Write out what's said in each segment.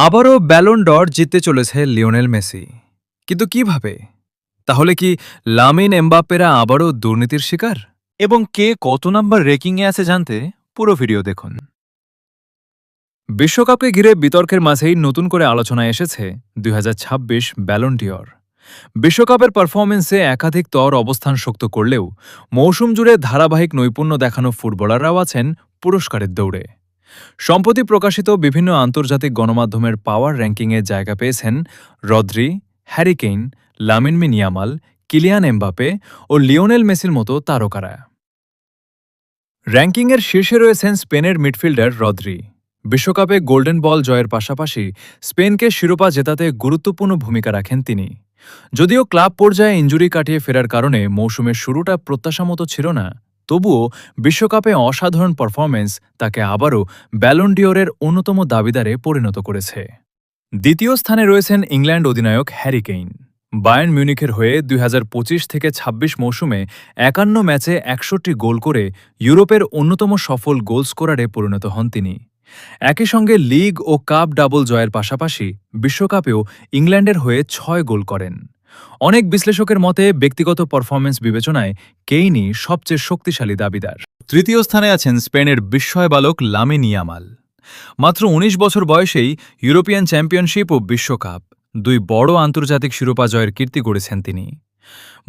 আবারও ব্যালন ডর জিততে চলেছে লিওনেল মেসি। কিন্তু কিভাবে? তাহলে কি লামিন এমবাপ্পেরা আবারও দুর্নীতির শিকার? এবং কে কত নাম্বার রেকিংয়ে আছে জানতে পুরো ভিডিও দেখুন। বিশ্বকাপকে ঘিরে বিতর্কের মাঝেই নতুন করে আলোচনায় এসেছে ২০২৬ ব্যালন ডিওর। বিশ্বকাপের পারফরমেন্সে একাধিক তর অবস্থান শক্ত করলেও মৌসুম জুড়ে ধারাবাহিক নৈপুণ্য দেখানো ফুটবলাররাও আছেন পুরস্কারের দৌড়ে। সম্প্রতি প্রকাশিত বিভিন্ন আন্তর্জাতিক গণমাধ্যমের পাওয়ার র্যাঙ্কিংয়ে জায়গা পেয়েছেন Rodri, Harry Kane, Lamine Yamal, Kylian Mbappe ও লিওনেল মেসির মতো তারকারা। র্যাঙ্কিংয়ের শীর্ষে রয়েছেন স্পেনের মিডফিল্ডার রদ্রি। বিশ্বকাপে গোল্ডেন বল জয়ের পাশাপাশি স্পেনকে শিরোপা জেতাতে গুরুত্বপূর্ণ ভূমিকা রাখেন তিনি। যদিও ক্লাব পর্যায়ে ইনজুরি কাটিয়ে ফেরার কারণে মৌসুমের শুরুটা প্রত্যাশামতো ছিল না, তবুও বিশ্বকাপে অসাধারণ পারফরম্যান্স তাকে আবারও ব্যালন ডিওরের অন্যতম দাবিদারে পরিণত করেছে। দ্বিতীয় স্থানে রয়েছেন ইংল্যান্ড অধিনায়ক হ্যারি কেইন। বায়ার্ন মিউনিখের হয়ে ২০২৫ থেকে ২৬ মৌসুমে ৫১ ম্যাচে ৬১ গোল করে ইউরোপের অন্যতম সফল গোল স্কোরারে পরিণত হন তিনি। একই সঙ্গে লিগ ও কাপ ডাবল জয়ের পাশাপাশি বিশ্বকাপেও ইংল্যান্ডের হয়ে ৬ গোল করেন। অনেক বিশ্লেষকের মতে ব্যক্তিগত পারফরম্যান্স বিবেচনায় কেইনই সবচেয়ে শক্তিশালী দাবিদার। তৃতীয় স্থানে আছেন স্পেনের বিস্ময় বালক লামিন ইয়ামাল। মাত্র ১৯ বছর বয়সেই ইউরোপিয়ান চ্যাম্পিয়নশিপ ও বিশ্বকাপ দুই বড় আন্তর্জাতিক শিরোপা জয়ের কীর্তি গড়েছেন তিনি।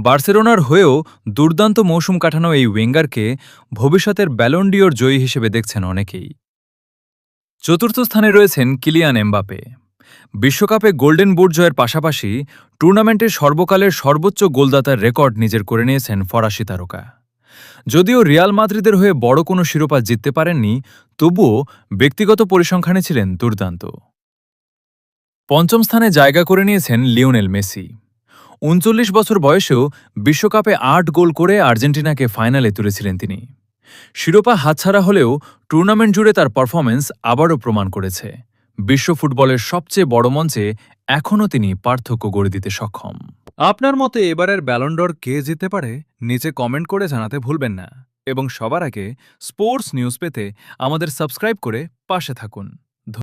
বার্সেলোনার হয়েও দুর্দান্ত মৌসুম কাটানো এই ওয়েঙ্গারকে ভবিষ্যতের ব্যালন ডিওর জয়ী হিসেবে দেখছেন অনেকেই। চতুর্থ স্থানে রয়েছেন কিলিয়ান এমবাপে। বিশ্বকাপে গোল্ডেন বুট জয়ের পাশাপাশি টুর্নামেন্টের সর্বকালের সর্বোচ্চ গোলদাতার রেকর্ড নিজের করে নিয়েছেন ফরাসি তারকা। যদিও রিয়াল মাদ্রিদের হয়ে বড় কোনো শিরোপা জিততে পারেননি, তবুও ব্যক্তিগত পরিসংখ্যানে ছিলেন দুর্দান্ত। পঞ্চম স্থানে জায়গা করে নিয়েছেন লিওনেল মেসি। ৩৯ বছর বয়সেও বিশ্বকাপে ৮ গোল করে আর্জেন্টিনাকে ফাইনালে তুলেছিলেন তিনি। শিরোপা হাতছাড়া হলেও টুর্নামেন্ট জুড়ে তার পারফরম্যান্স আবারও প্রমাণ করেছে বিশ্ব ফুটবলের সবচেয়ে বড় মঞ্চে এখনও তিনি পার্থক্য গড়ে দিতে সক্ষম। আপনার মতে এবারের ব্যালন ডর কে জিততে পারে নিচে কমেন্ট করে জানাতে ভুলবেন না, এবং সবার আগে স্পোর্টস নিউজ পেতে আমাদের সাবস্ক্রাইব করে পাশে থাকুন।